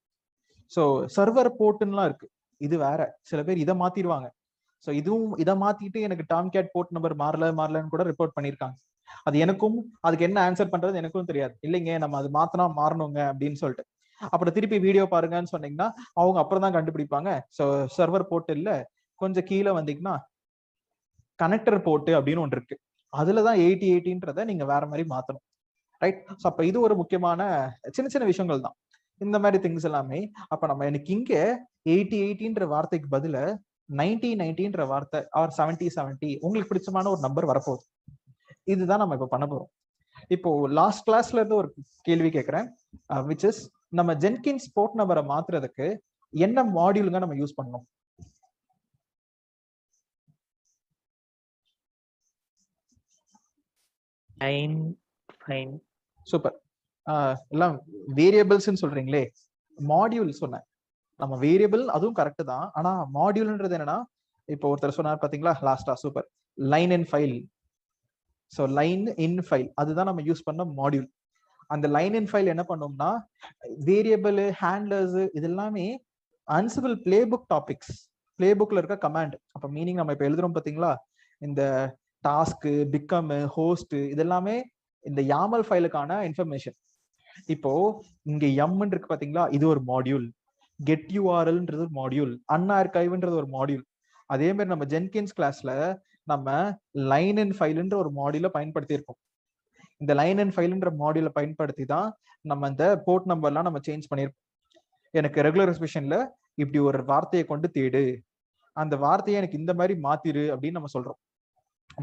ஸோ சர்வர் போர்ட்லாம் இருக்கு. இது வேற, சில பேர் இதை மாத்திடுவாங்க. ஸோ இதுவும் இதை மாத்திட்டு எனக்கு டாம் கேட் போர்ட் நம்பர் மாறலன்னு கூட ரிப்போர்ட் பண்ணியிருக்காங்க. அது எனக்கும் அதுக்கு என்ன ஆன்சர் பண்றது எனக்கும் தெரியாது. இல்லைங்க நம்ம அது மாத்தினா மாறணுங்க அப்படின்னு சொல்லிட்டு அப்புறம் திருப்பி வீடியோ பாருங்கன்னு சொன்னீங்கன்னா அவங்க அப்புறம் தான் கண்டுபிடிப்பாங்க. ஸோ சர்வர் போர்ட் இல்ல, கொஞ்சம் கீழே வந்தீங்கன்னா கனெக்டர் போர்ட் அப்படின்னு ஒன்று இருக்கு. அதுலதான் 8080ன்றதை நீங்க வேற மாதிரி மாத்தணும், ரைட்? ஸோ அப்ப இது ஒரு முக்கியமான சின்ன சின்ன விஷயங்கள் தான் இந்த மாதிரி திங்ஸ் எல்லாமே. அப்ப நம்ம எனக்கு இங்க 8080ன்ற வார்த்தைக்கு பதில 9090ன்ற வார்த்தை ஆர் 7070 உங்களுக்கு பிடிச்சமான ஒரு நம்பர் வரப்போகுது. இதுதான் நம்ம இப்ப பண்ண போறோம். இப்போ லாஸ்ட் கிளாஸ்ல இருந்து ஒரு கேள்வி கேட்கிறேன், which is நம்ம ஜென்கின்ஸ் போர்ட் நம்பரை மாத்துறதுக்கு என்ன மாடியூலுங்க நம்ம யூஸ் பண்ணணும்?
ஃபைன்.
சூப்பர். எல்லாம் வேரியபிள்ஸ்ன்னு சொல்றீங்களே, மாடியூல் சொன்னேன். நம்ம வேரியபிள் அதுவும் கரெக்ட் தான், ஆனா மாடியூல்ன்றது என்னன்னா இப்போ ஒருத்தர் சொன்னார் பாத்தீங்களா லாஸ்டா, சூப்பர், லைன் இன் ஃபைல். ஸோ லைன் இன் ஃபைல் அதுதான் நம்ம யூஸ் பண்ண மாடியூல். அந்த லைன் இன் ஃபைல் என்ன பண்ணோம்னா வேரியபிள், ஹேண்ட்லர்ஸ் இது எல்லாமே அன்சிபிள் பிளே புக் டாபிக்ஸ், பிளே புக்ல இருக்க கமாண்ட். அப்ப மீனிங் நம்ம இப்ப எழுதுறோம் பாத்தீங்களா, இந்த டாஸ்க், பிகம், ஹோஸ்ட் இதெல்லாமே இந்த YAML ஃபைலுக்கான இன்ஃபர்மேஷன். இப்போ இங்க எம்ன்னு இருக்கு பாத்தீங்களா, இது ஒரு மாடியூல். கெட் யூஆர்எல்ன்றது ஒரு மாடியூல். அன்ஆர்கைவ்ன்றது ஒரு மாடியூல். அதே மாதிரி நம்ம ஜென்கின்ஸ் கிளாஸ்ல நம்ம லைன் இன் ஃபைல்ன்ற ஒரு மாடியூல பயன்படுத்தி இருக்கோம். இந்த லைன் இன் ஃபைல்ன்ற மாடியூல பயன்படுத்தி தான் நம்ம இந்த போர்ட் நம்பர்லாம் நம்ம சேஞ்ச் பண்ணியிருக்கோம். எனக்கு ரெகுலர் எக்ஸ்பிரஷன்ல இப்படி ஒரு வார்த்தையை கொண்டு தேடு, அந்த வார்த்தையை எனக்கு இந்த மாதிரி மாத்திரு அப்படின்னு நம்ம சொல்றோம்.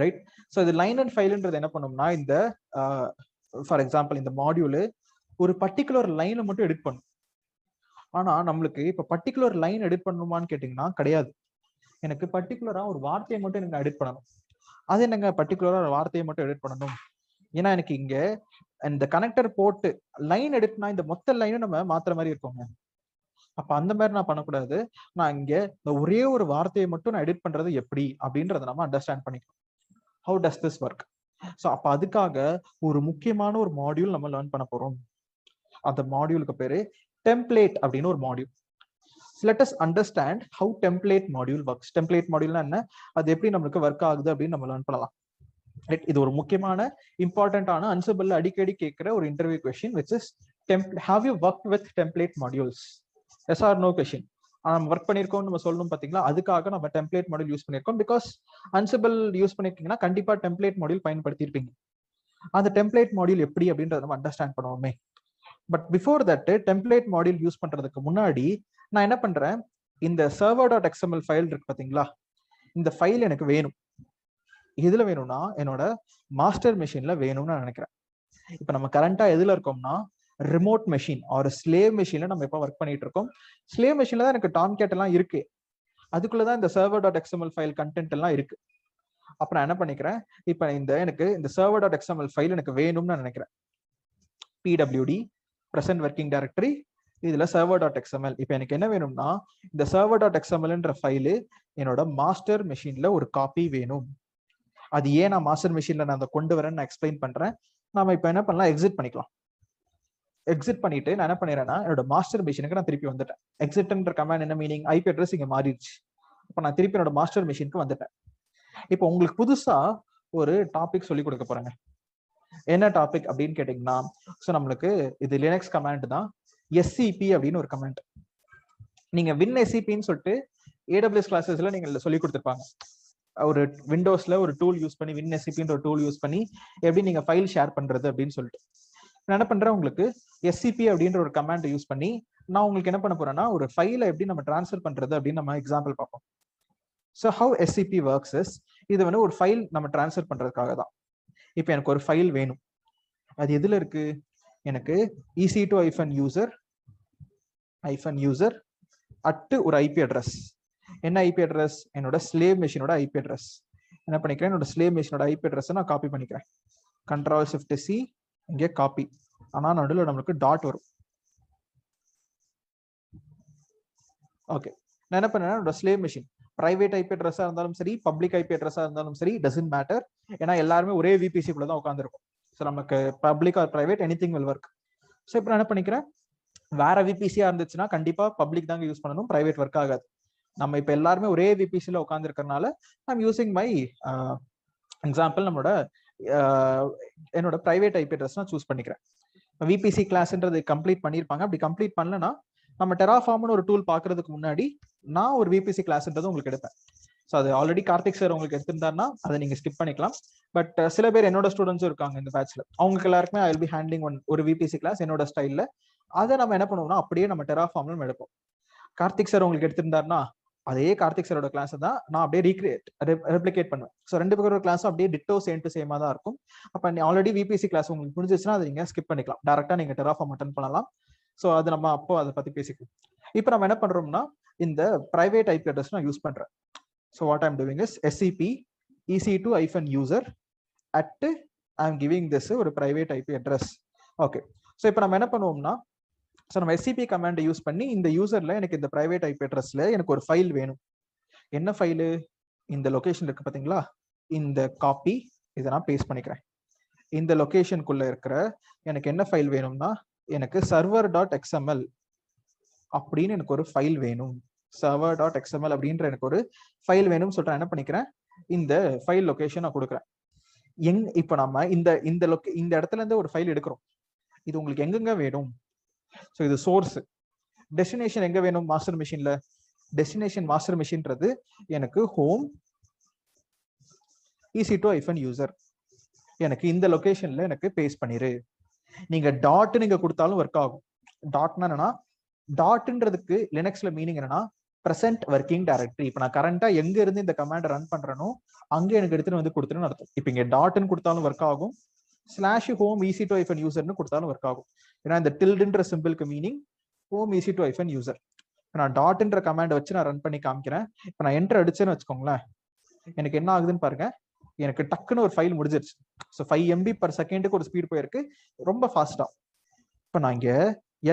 ரைட். ஸோ இது லைன் அண்ட் ஃபைல்ன்றது என்ன பண்ணோம்னா, இந்த ஃபார் எக்ஸாம்பிள் இந்த மாடியூல் ஒரு பர்டிகுலர் லைனை மட்டும் எடிட் பண்ணும். ஆனா நம்மளுக்கு இப்ப பர்டிகுலர் லைன் எடிட் பண்ணணுமான்னு கேட்டீங்கன்னா கிடையாது. எனக்கு பர்டிகுலரா ஒரு வார்த்தையை மட்டும் எனக்கு எடிட் பண்ணணும். அது என்னங்க பர்டிகுலரா ஒரு வார்த்தையை மட்டும் எடிட் பண்ணணும்? ஏன்னா எனக்கு இங்க இந்த கனெக்டர் போட்டு லைன் எடிட்னா இந்த மொத்த லைனும் நம்ம மாத்துற மாதிரி இருக்குங்க. அப்ப அந்த மாதிரி நான் பண்ணக்கூடாது. நான் இங்க இந்த ஒரே ஒரு வார்த்தையை மட்டும் நான் எடிட் பண்றது எப்படி அப்படின்றத நம்ம அண்டர்ஸ்டாண்ட் பண்ணிக்கணும். How does this work? So அப்ப அதுக்காக ஒரு முக்கியமான ஒரு மாடியூல் நம்ம லேர்ன் பண்ண போறோம். அந்த மாடியூலுக்கு பேரு டெம்ப்ளேட் அப்படின்னு ஒரு module. Let us understand how template module works. Template module என்ன, அது எப்படி நமக்கு ஒர்க் ஆகுது அப்படின்னு நம்ம லேர்ன் பண்ணலாம். இது ஒரு முக்கியமான இம்பார்ட்டன்டான அன்சிபிள்ல அடிக்கடி கேட்கிற ஒரு interview question, which is have you worked with template modules? Yes or no question. நம்ம ஒர்க் பண்ணிருக்கோம் நம்ம சொல்லணும் பாத்தீங்களா, அதுக்காக நம்ம டெம்ப்ளேட் மாடியூல் யூஸ் பண்ணிருக்கோம். பிகாஸ் அன்சிபிள் யூஸ் பண்ணிருக்கீங்கன்னா கண்டிப்பா டெம்ப்ளேட் மாடியூல் பயன்படுத்தியிருப்பீங்க. அந்த டெம்ப்ளேட் மாடியூல் எப்படி அப்படின்றத நம்ம அண்டர்ஸ்டாண்ட் பண்ணுவோமே. But before that template module use பண்றதுக்கு முன்னாடி நான் என்ன பண்றேன், இந்த server.xml ஃபைல் இருக்கு பாத்தீங்களா, இந்த ஃபைல் எனக்கு வேணும். எதுல வேணும்னா என்னோட மாஸ்டர் மெஷின்ல வேணும்னு நான் நினைக்கிறேன். இப்ப நம்ம கரண்டா எதுல இருக்கோம்னா ரிமோட் மெஷின் ஒரு ஸ்லேவ் மெஷின்ல நம்ம இப்ப ஒர்க் பண்ணிட்டு இருக்கோம். ஸ்லேவ் மெஷின்ல தான் எனக்கு டாம்கேட் எல்லாம் இருக்கு. அதுக்குள்ளதான் இந்த server.xml ஃபைல் கண்டென்ட் எல்லாம் இருக்கு. அப்ப நான் என்ன பண்ணிக்கிறேன், இப்ப எனக்கு இந்த server.xml ஃபைல் எனக்கு வேணும்னு நான் நினைக்கிறேன். pwd present working directory இதுல server.xml. இப்ப எனக்கு என்ன வேணும்னா இந்த server.xmlன்ற ஃபைலு என்னோட மாஸ்டர் மெஷின்ல ஒரு காப்பி வேணும். அது ஏன் நான் மாஸ்டர் மெஷின்ல நான் அதை கொண்டு வரேன்னு நான் எக்ஸ்பிளைன் பண்றேன். நாம இப்ப என்ன பண்ணலாம், எக்ஸிட் பண்ணிக்கலாம். எக்ஸிட் பண்ணிட்டு நான் என்ன பண்ணிடுறேன்னா என்னோட மாஸ்டர் மெஷினுக்கு நான் திருப்பி வந்துட்டேன். எக்ஸிட்ன்ற கமாண்ட் என்ன மீனிங், ஐபி அட்ரஸ் இங்க மாறிடுச்சு. இப்ப நான் திருப்பி என்னோட மாஸ்டர் மெஷினுக்கு வந்துட்டேன். இப்போ உங்களுக்கு புதுசா ஒரு டாபிக் சொல்லி கொடுக்க போறேங்க. என்ன டாபிக் அப்படின்னு கேட்டீங்கன்னா, ஸோ நம்மளுக்கு இது லினக்ஸ் கமாண்ட் தான், எஸ்சிபி அப்படின்னு ஒரு கமாண்ட். நீங்க வின் எஸ்சிபின்னு சொல்லிட்டு ஏடபிள்யூஎஸ் கிளாஸஸ்ல நீங்க சொல்லி கொடுத்துருப்பாங்க. ஒரு விண்டோஸ்ல ஒரு டூல் யூஸ் பண்ணி வின் எஸ்சிபின்ற ஒரு டூல் யூஸ் பண்ணி எப்படி நீங்க ஃபைல் ஷேர் பண்றது அப்படின்னு சொல்லிட்டு நான் என்ன பண்றேன், உங்களுக்கு எஸ்சிபி அப்படின்ற ஒரு கமாண்ட் யூஸ் பண்ணி நான் உங்களுக்கு என்ன பண்ண போறேன்னா ஒரு ஃபைலை எப்படி நம்ம டிரான்ஸ்ஃபர் பண்றது அப்படின்னு நம்ம எக்ஸாம்பிள் பார்ப்போம். So how SCB works is, இது வந்து ஒரு ஃபைல் நம்ம டிரான்ஸ்ஃபர் பண்றதுக்காக தான். இப்போ எனக்கு ஒரு ஃபைல் வேணும். அது எதுல இருக்கு, எனக்கு ec2-user அட் ஒரு ஐபி அட்ரஸ். என்ன ஐபி அட்ரஸ், என்னோட ஸ்லேவ் மெஷினோட ஐபி அட்ரஸ். என்ன பண்ணிக்கிறேன், என்னோட ஸ்லேவ் மெஷினோட ஐபி அட்ரஸ் நான் காப்பி பண்ணிக்கிறேன். Ctrl+Shift+C இங்கே காப்பி. ஆனா நடுவில் நம்மளுக்கு டாட் வரும். ஓகே, நான் என்ன பண்ணேன், என்னோட ஸ்லேவ் மெஷின் பிரைவேட் ஐபி அட்ரஸா இருந்தாலும் சரி, பப்ளிக் ஐபி அட்ரஸா இருந்தாலும் சரி, டசன்ட் மேட்டர். ஏன்னா எல்லாருமே ஒரே விபிசி குள்ள தான் உட்காந்துருக்கும். ஸோ நமக்கு public R private anything will work. So இப்போ நான் என்ன பண்ணிக்கிறேன், வேற விபிசியா இருந்துச்சுன்னா கண்டிப்பா பப்ளிக் தாங்க யூஸ் பண்ணணும், பிரைவேட் ஒர்க் ஆகாது. நம்ம இப்ப எல்லாருமே ஒரே விபிசில உட்கார்ந்து இருக்கறனால ஐம் யூசிங் மை எக்ஸாம்பிள், நம்மளோட என்னோட பிரைவேட் ஐபி அட்ரஸ் நான் சூஸ் பண்ணிக்கிறேன். விபிசி கிளாஸ்ன்றது கம்ப்ளீட் பண்ணிருப்பாங்க. அப்படி கம்ப்ளீட் பண்ணலன்னா நம்ம டெராஃபார்ம்னு ஒரு டூல் பாக்குறதுக்கு முன்னாடி நான் ஒரு விபிசி கிளாஸ்ன்றது உங்களுக்கு எடுப்பேன். ஸோ அது ஆல்ரெடி கார்த்திக் சார் உங்களுக்கு எடுத்திருந்தாருன்னா அதை நீங்க ஸ்கிப் பண்ணிக்கலாம். பட் சில பேர் என்னோட ஸ்டூடெண்ட்ஸும் இருக்காங்க இந்த பேட்ச்ல, அவங்களுக்கு எல்லாருக்குமே ஐ வில் பி ஹேண்ட்லிங் ஒரு விபிசி கிளாஸ் என்னோட ஸ்டைல்ல. அதை நம்ம என்ன பண்ணுவோம்னா அப்படியே நம்ம டெராஃபார்ம்ல நம்ம எடுப்போம். கார்த்திக் சார் உங்களுக்கு எடுத்திருந்தாருன்னா அதே கார்த்திக் சாரோட கிளாஸ் தான் நான் அப்படியே ரெப்ளிகேட் பண்ணுவேன். ஸோ ரெண்டு பேரோட கிளாஸும் அப்படியே டிட்டோ சேம் டு சேமா தான் இருக்கும். அப்ப ஆல்ரெடி விபிசி கிளாஸ் உங்களுக்கு முடிஞ்சிச்சுன்னா அதை நீங்க ஸ்கிப் பண்ணிக்கலாம், டேரக்டா நீங்க டெராஃபார்ம் அட்டெண்ட் பண்ணலாம். ஸோ அது நம்ம அப்போ அதை பத்தி பேசிக்கலாம். இப்போ நம்ம என்ன பண்றோம்னா இந்த பிரைவேட் ஐபி அட்ரஸ் நான் யூஸ் பண்றேன். So what I'm doing is SCP ec2-user at I'm giving this ஒரு private IP address. Okay, so இப்போ நம்ம என்ன பண்ணுவோம்னா, ஸோ நம்ம SCP கமாண்டை யூஸ் பண்ணி இந்த யூசர்ல எனக்கு இந்த பிரைவேட் ஐபி அட்ரஸ்ல எனக்கு ஒரு ஃபைல் வேணும். என்ன ஃபைலு, இந்த லொகேஷன் இருக்கு பாத்தீங்களா, இந்த காப்பி இதை நான் பேஸ்ட் பண்ணிக்கிறேன். இந்த லொகேஷனுக்குள்ள இருக்கிற எனக்கு என்ன ஃபைல் வேணும்னா, எனக்கு server.xml அப்படின்னு எனக்கு ஒரு ஃபைல் வேணும். server.xml அப்படின்ற எனக்கு ஒரு ஃபைல் வேணும்னு சொல்லிட்டு என்ன பண்ணிக்கிறேன், இந்த ஃபைல் லொகேஷன் நான் கொடுக்குறேன். இப்ப நம்ம இந்த இடத்துல இருந்து ஒரு ஃபைல் எடுக்கிறோம். இது உங்களுக்கு எங்கெங்க வேணும், ஸோ இது சோர்ஸ். டெஸ்டினேஷன் எங்க வேணும், மாஸ்டர் மெஷின்ல. டெஸ்டினேஷன் மாஸ்டர் மெஷின்றது எனக்கு ஹோம் ec2-user எனக்கு இந்த லொகேஷன்ல எனக்கு பேஸ்ட் பண்ணிரு. நீங்க டாட் நீங்க கொடுத்தாலும் ஒர்க் ஆகும். டாட்னா என்னன்னா, டாட்ன்றதுக்கு லினக்ஸ்ல மீனிங் என்னன்னா ப்ரெசென்ட் ஒர்க்கிங் டைரக்டரி. இப்போ நான் கரண்டா எங்க இருந்து இந்த கமாண்டை ரன் பண்றேனோ அங்க எனக்கு எடுத்துட்டு வந்து கொடுத்துருன்னு அர்த்தம். இப்போ இங்க டாட்னு கொடுத்தாலும் ஒர்க் ஆகும், ஸ்லாஷ் ஹோம் ஈஸி டு ஐஃபன் யூசர்னு கொடுத்தாலும் ஒர்க் ஆகும். ஏன்னா இந்த டில்டுன்ற சிம்பிளுக்கு meaning home easy to hyphen user. நான் டாட்ன்ற கமாண்டை வச்சு நான் ரன் பண்ணி காமிக்கிறேன். இப்போ நான் என்டர் அடிச்சேன்னு வச்சுக்கோங்களேன், எனக்கு என்ன ஆகுதுன்னு பாருங்க. எனக்கு டக்குன்னு ஒரு ஃபைல் முடிஞ்சிருச்சு. ஸோ 5 MB per செகண்டுக்கு ஒரு ஸ்பீட் போயிருக்கு, ரொம்ப ஃபாஸ்டா. இப்போ நான் இங்க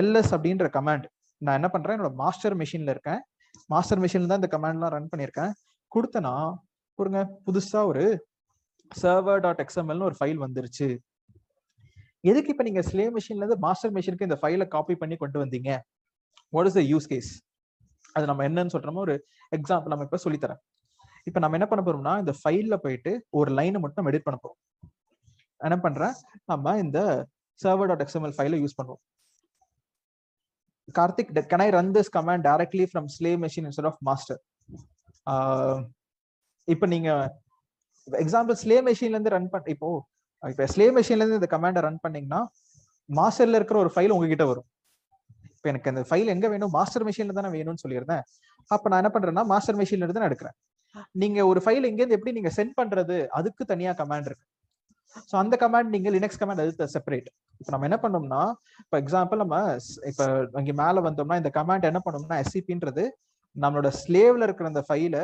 எல்எஸ் அப்படின்ற கமாண்ட் நான் என்ன பண்றேன், என்னோட மாஸ்டர் மெஷின்ல இருக்கேன். மாஸ்டர் மெஷின்ல தான் இந்த கமாண்ட்லாம் ரன் பண்ணியிருக்கேன். கொடுத்தனா பாருங்க, புதுசா ஒரு server.xml ஒரு ஃபைல் வந்துருச்சு. எதுக்கு இப்ப நீங்க ஸ்லேவ் மெஷின்ல இருந்து மாஸ்டர் மெஷினுக்கு இந்த ஃபைலை காப்பி பண்ணி கொண்டு வந்தீங்க? What is the use case? அது நம்ம என்னன்னு சொல்றோமோ ஒரு எக்ஸாம்பிள் நம்ம இப்ப சொல்லித்தரேன். இப்ப நம்ம என்ன பண்ண போறோம்னா, இந்த ஃபைல்ல போயிட்டு ஒரு லைனை மட்டும் எடிட் பண்ண போறோம். என்ன பண்றேன், நம்ம இந்த server.xml ஃபைலை யூஸ் பண்ணுவோம். Karthik, can I run this command directly from slave machine instead of master? இப்போ நீங்க எக்ஸாம்பிள் ஸ்லேவ் மெஷின்ல இருந்து ரன் பண்ண, இப்போ ஸ்லேவ் மெஷின்ல இருந்து இந்த கமாண்டை ரன் பண்ணீங்கன்னா மாஸ்டர்ல இருக்கிற ஒரு ஃபைல் உங்ககிட்ட வரும். இப்போ எனக்கு அந்த ஃபைல் எங்க வேணும், மாஸ்டர் மெஷின்ல தானே வேணும்னு சொல்லியிருந்தேன். அப்ப நான் என்ன பண்றேன்னா மாஸ்டர் மெஷின்ல இருந்து நான் எடுக்கிறேன். நீங்க ஒரு ஃபைல் எங்கேருந்து எப்படி நீங்க சென்ட் பண்றது, அதுக்கு தனியா கமாண்ட் இருக்கு. ஸோ அந்த கமாண்ட் நீங்க லினக்ஸ் கமாண்ட் அது செப்பரேட். இப்போ நம்ம என்ன பண்ணோம்னா, இப்போ எக்ஸாம்பிள் நம்ம இப்போ இங்க மேல வந்தோம்னா இந்த கமாண்ட் என்ன பண்ணோம்னா SCPன்றது நம்மளோட ஸ்லேவ்ல இருக்கிற அந்த ஃபைலை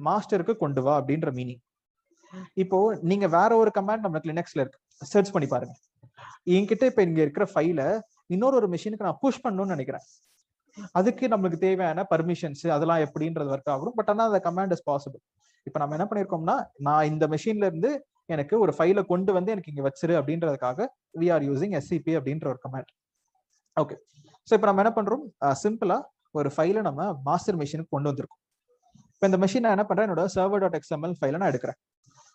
மாஸ்டருக்கு கொண்டு வா அப்படின்ற மீனிங். இப்போ நீங்க வேற ஒரு கமாண்ட் நம்மளுக்கு லினக்ஸ்ல இருக்கு, சர்ச் பண்ணி பாருங்க. என்கிட்ட இப்ப இங்க இருக்கிற ஃபைலை இன்னொரு மெஷினுக்கு நான் புஷ் பண்ணணும்னு நினைக்கிறேன். அதுக்கு நம்மளுக்கு தேவையான பர்மிஷன்ஸ் அதெல்லாம் எப்படின்றது ஒர்க் ஆகும். பட் ஆனால் அந்த கமாண்ட் இஸ் பாசிபிள். இப்போ நம்ம என்ன பண்ணிருக்கோம்னா, நான் இந்த மெஷின்ல இருந்து எனக்கு ஒரு ஃபைலை கொண்டு வந்து எனக்கு இங்க வச்சிரு அப்படின்றதுக்காக we are using SCP அப்படின்ற ஒரு கமாண்ட். ஓகே, ஸோ இப்போ நம்ம என்ன பண்றோம், சிம்பிளா ஒரு ஃபைலை நம்ம மாஸ்டர் மெஷினுக்கு கொண்டு வந்திருக்கோம். இப்போ இந்த மெஷின் நான் என்ன பண்றேன், என்னோட server.xml ஃபைலை நான் எடுக்கிறேன்.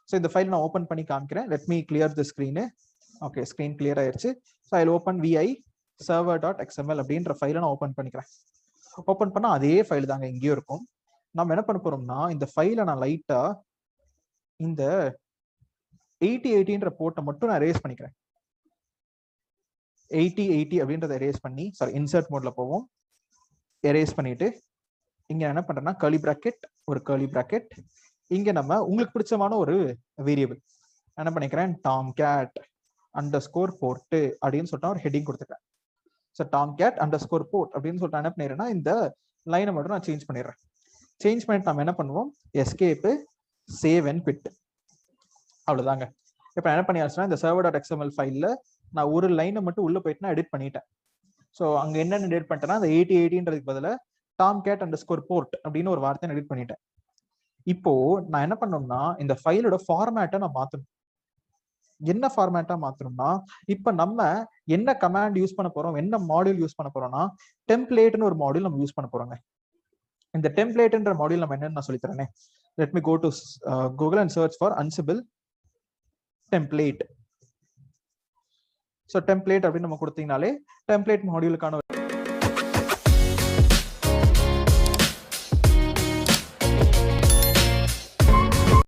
ஸோ இந்த ஃபைல் நான் ஓப்பன் பண்ணி காமிக்கிறேன். Let me clear the screen. Okay, screen clear ஆயிருச்சு. So I open vi server.xml அப்படின்ற ஃபைலை நான் ஓப்பன் பண்ணிக்கிறேன். ஓப்பன் பண்ணா அதே ஃபைல் தாங்க இங்கேயும் இருக்கும். நம்ம என்ன பண்ண போறோம்னா, இந்த ஃபைலை நான் லைட்டா இந்த 8080ன்ற போர்ட்டை மட்டும் நான் ரேஸ் பண்ணிக்கிறேன். 8080 அப்படின்றத எரேஸ் பண்ணி, சாரி இன்சர்ட் மோட்ல போவோம். எரேஸ் பண்ணிட்டு இங்க என்ன பண்றேன்னா கர்லி பிராக்கெட், ஒரு கர்லி பிராக்கெட், இங்க நம்ம உங்களுக்கு பிடிச்சமான ஒரு வேரியபிள் என்ன பண்ணிக்கிறேன், tomcat _ port அப்படின்னு சொல்லிட்டு ஒரு ஹெட்டிங் கொடுத்துக்கிறேன். ஸோ tomcat _ port அப்படின்னு சொல்லிட்டு என்ன பண்ணிடுறேன்னா இந்த லைனை மட்டும் நான் சேஞ்ச் பண்ணிடுறேன். சேஞ்ச் பண்ணிட்டு நம்ம என்ன பண்ணுவோம், எஸ்கேப் சேவ் அண்ட் குவிட், அவ்வளவுதாங்க. இப்போ என்ன பண்ணியாச்சுன்னா இந்த server.xml ஃபைல்ல நான் ஒரு லைனை மட்டும் உள்ள போயிட்டு நான் எடிட் பண்ணிட்டேன். ஸோ அங்க என்னென்ன எடிட் பண்ணிட்டேன்னா, அந்த 8080ன்றதுக்கு பதிலாக tomcat _ port அப்படின்னு ஒரு வார்த்தை எடிட் பண்ணிட்டேன். இப்போ நான் என்ன பண்ணோம்னா, இந்த ஃபைலோட ஃபார்மேட்டை நான் மாத்தணும். என்ன ஃபார்மேட்டா மாத்தணும்னா, இப்ப நம்ம என்ன கமாண்ட் யூஸ் பண்ண போறோம், என்ன மாடியூல் யூஸ் பண்ண போறோம்னா டெம்ப்ளேட்னு ஒரு மாடியூல் நம்ம யூஸ் பண்ண போறோங்க. இந்த டெம்ப்ளேட்ன்ற மாடியூல் நம்ம என்னன்னு நான் சொல்லித்தரேனே. Let me go to Google and search for Ansible template. So template அப்படின்னு நம்ம கொடுத்தீங்கனாலே டெம்ப்ளேட் மாடியூலுக்கான